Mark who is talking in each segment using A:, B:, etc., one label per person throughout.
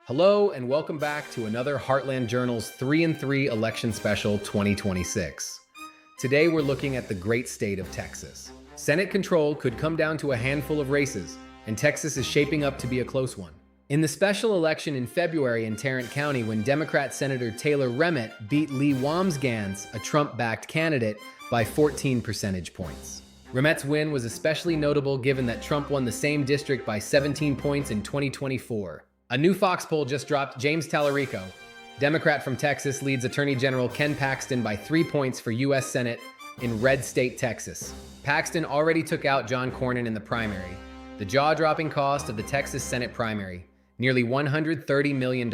A: Hello, and welcome back to another Heartland Journal's 3 and 3 Election Special 2026. Today, we're looking at the great state of Texas. Senate control could come down to a handful of races, and Texas is shaping up to be a close one. In the special election in February in Tarrant County, when Democrat Senator Taylor Remmett beat Lee Wambsgans, a Trump-backed candidate, by 14 percentage points. Remmett's win was especially notable given that Trump won the same district by 17 points in 2024. A new Fox poll just dropped. James Tallarico, Democrat from Texas, leads Attorney General Ken Paxton by 3 points for U.S. Senate in red state Texas. Paxton already took out John Cornyn in the primary. The jaw-dropping cost of the Texas Senate primary, nearly $130 million.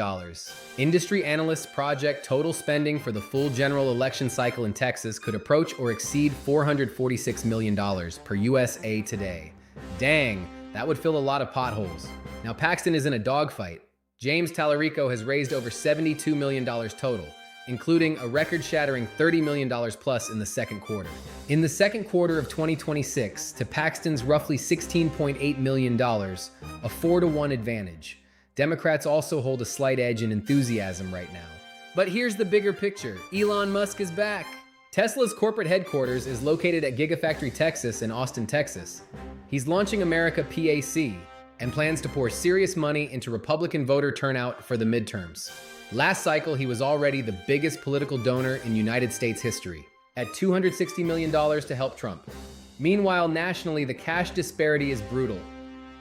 A: Industry analysts project total spending for the full general election cycle in Texas could approach or exceed $446 million per USA Today. Dang, that would fill a lot of potholes. Now, Paxton is in a dogfight. James Tallarico has raised over $72 million total, including a record-shattering $30 million plus in the second quarter. In the second quarter of 2026, to Paxton's roughly $16.8 million, a 4-to-1 advantage. Democrats also hold a slight edge in enthusiasm right now. But here's the bigger picture. Elon Musk is back. Tesla's corporate headquarters is located at Gigafactory Texas in Austin, Texas. He's launching America PAC and plans to pour serious money into Republican voter turnout for the midterms. Last cycle, he was already the biggest political donor in United States history, at $260 million to help Trump. Meanwhile, nationally, the cash disparity is brutal.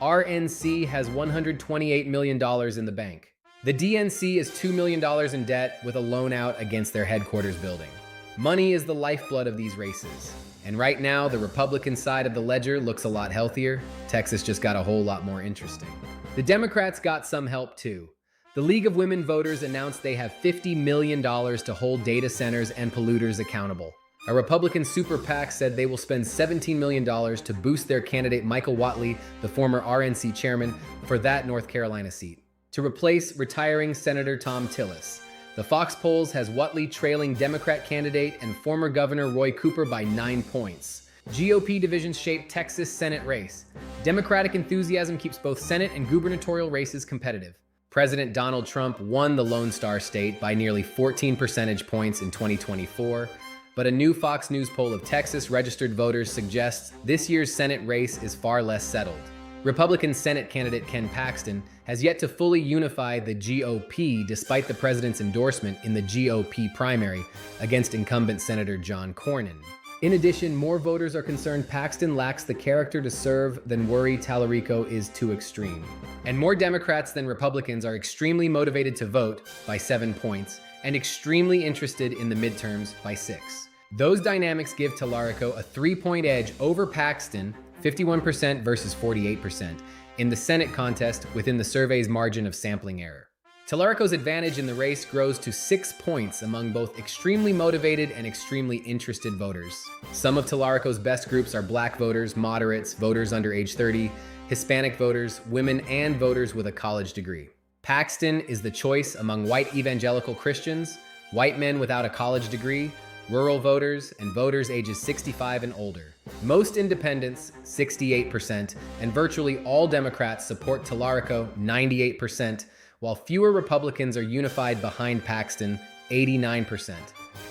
A: RNC has $128 million in the bank. The DNC is $2 million in debt with a loan out against their headquarters building. Money is the lifeblood of these races. And right now, the Republican side of the ledger looks a lot healthier. Texas just got a whole lot more interesting. The Democrats got some help too. The League of Women Voters announced they have $50 million to hold data centers and polluters accountable. A Republican super PAC said they will spend $17 million to boost their candidate Michael Whatley, the former RNC chairman, for that North Carolina seat, to replace retiring Senator Thom Tillis. The Fox polls has Whatley trailing Democrat candidate and former Governor Roy Cooper by 9 points. GOP divisions shape Texas Senate race. Democratic enthusiasm keeps both Senate and gubernatorial races competitive. President Donald Trump won the Lone Star State by nearly 14 percentage points in 2024, but a new Fox News poll of Texas registered voters suggests this year's Senate race is far less settled. Republican Senate candidate Ken Paxton has yet to fully unify the GOP despite the president's endorsement in the GOP primary against incumbent Senator John Cornyn. In addition, more voters are concerned Paxton lacks the character to serve than worry Tallarico is too extreme. And more Democrats than Republicans are extremely motivated to vote by 7 points and extremely interested in the midterms by 6. Those dynamics give Tallarico a 3-point edge over Paxton, 51% versus 48%, in the Senate contest within the survey's margin of sampling error. Tallarico's advantage in the race grows to 6 points among both extremely motivated and extremely interested voters. Some of Tallarico's best groups are black voters, moderates, voters under age 30, Hispanic voters, women, and voters with a college degree. Paxton is the choice among white evangelical Christians, white men without a college degree, rural voters, and voters ages 65 and older. Most independents, 68%, and virtually all Democrats support Tallarico, 98%, while fewer Republicans are unified behind Paxton, 89%.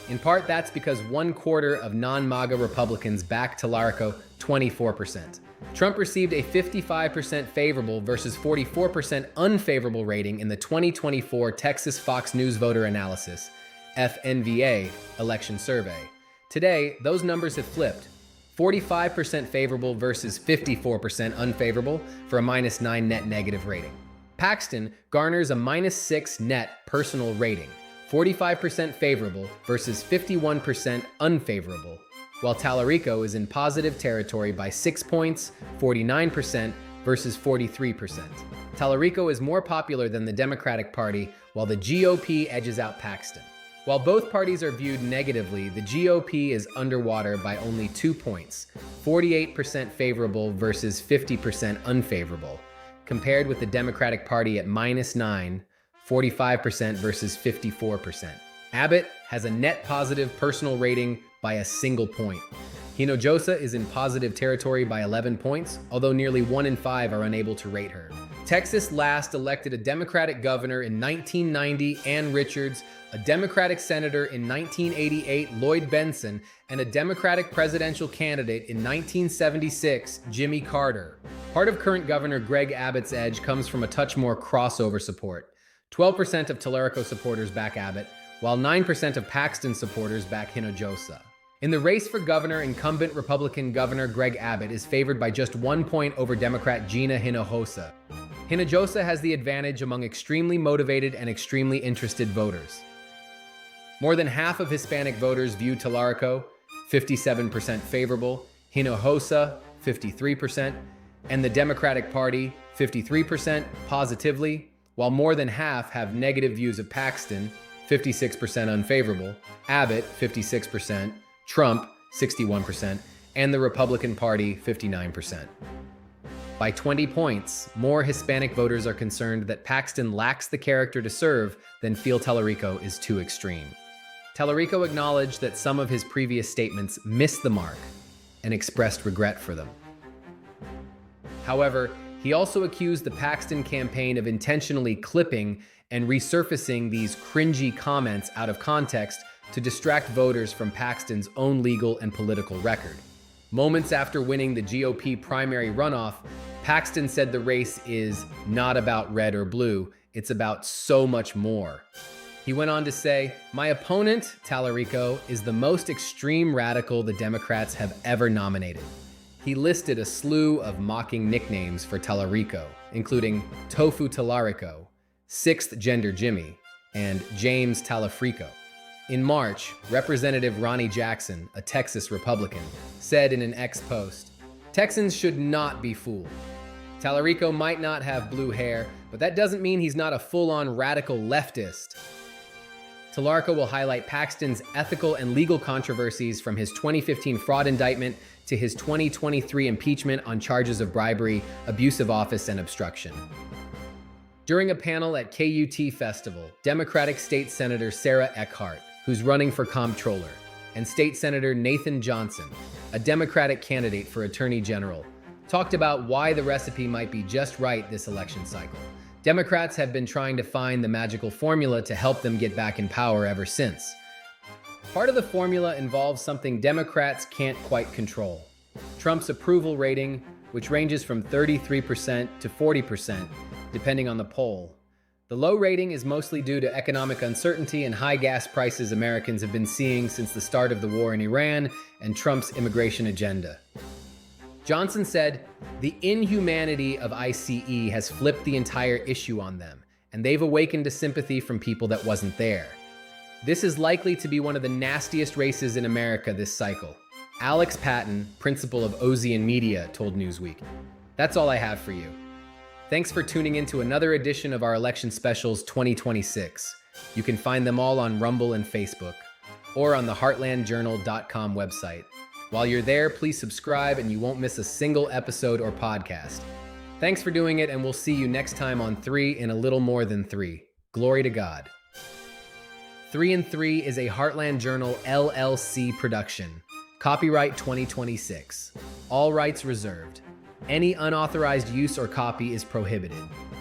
A: In part, that's because 1/4 of non-MAGA Republicans back Tallarico, 24%. Trump received a 55% favorable versus 44% unfavorable rating in the 2024 Texas Fox News Voter Analysis, FNVA, election survey. Today, those numbers have flipped. 45% favorable versus 54% unfavorable for a -9 net negative rating. Paxton garners a -6 net personal rating, 45% favorable versus 51% unfavorable, while Tallarico is in positive territory by 6 points, 49% versus 43%. Tallarico is more popular than the Democratic Party, while the GOP edges out Paxton. While both parties are viewed negatively, the GOP is underwater by only 2 points, 48% favorable versus 50% unfavorable, compared with the Democratic Party at -9, 45% versus 54%. Abbott has a net positive personal rating by a single point. Hinojosa is in positive territory by 11 points, although nearly 1 in 5 are unable to rate her. Texas last elected a Democratic governor in 1990, Ann Richards, a Democratic senator in 1988, Lloyd Bentsen, and a Democratic presidential candidate in 1976, Jimmy Carter. Part of current Governor Greg Abbott's edge comes from a touch more crossover support. 12% of Talarico supporters back Abbott, while 9% of Paxton supporters back Hinojosa. In the race for governor, incumbent Republican Governor Greg Abbott is favored by just 1 point over Democrat Gina Hinojosa. Hinojosa has the advantage among extremely motivated and extremely interested voters. More than half of Hispanic voters view Talarico, 57% favorable, Hinojosa, 53%, and the Democratic Party, 53%, positively, while more than half have negative views of Paxton, 56% unfavorable, Abbott, 56%, Trump, 61%, and the Republican Party, 59%. By 20 points, more Hispanic voters are concerned that Paxton lacks the character to serve than feel Talarico is too extreme. Talarico acknowledged that some of his previous statements missed the mark and expressed regret for them. However, he also accused the Paxton campaign of intentionally clipping and resurfacing these cringy comments out of context to distract voters from Paxton's own legal and political record. Moments after winning the GOP primary runoff, Paxton said the race is not about red or blue, it's about so much more. He went on to say, "My opponent, Talarico, is the most extreme radical the Democrats have ever nominated." He listed a slew of mocking nicknames for Talarico, including Tofu Talarico, Sixth Gender Jimmy, and James Talafrico. In March, Representative Ronnie Jackson, a Texas Republican, said in an X post, "Texans should not be fooled. Talarico might not have blue hair, but that doesn't mean he's not a full-on radical leftist." Talarico will highlight Paxton's ethical and legal controversies from his 2015 fraud indictment to his 2023 impeachment on charges of bribery, abuse of office, and obstruction. During a panel at KUT Festival, Democratic State Senator Sarah Eckhart, who's running for comptroller, and State Senator Nathan Johnson, a Democratic candidate for Attorney General, talked about why the recipe might be just right this election cycle. Democrats have been trying to find the magical formula to help them get back in power ever since. Part of the formula involves something Democrats can't quite control: Trump's approval rating, which ranges from 33% to 40%, depending on the poll. The low rating is mostly due to economic uncertainty and high gas prices Americans have been seeing since the start of the war in Iran and Trump's immigration agenda. Johnson said, "The inhumanity of ICE has flipped the entire issue on them, and they've awakened a sympathy from people that wasn't there. This is likely to be one of the nastiest races in America this cycle." Alex Patton, principal of Ozian Media, told Newsweek. That's all I have for you. Thanks for tuning in to another edition of our Election Specials 2026. You can find them all on Rumble and Facebook, or on the heartlandjournal.com website. While you're there, please subscribe and you won't miss a single episode or podcast. Thanks for doing it, and we'll see you next time on 3 in a Little More Than 3. Glory to God. 3 in 3 is a Heartland Journal LLC production. Copyright 2026. All rights reserved. Any unauthorized use or copy is prohibited.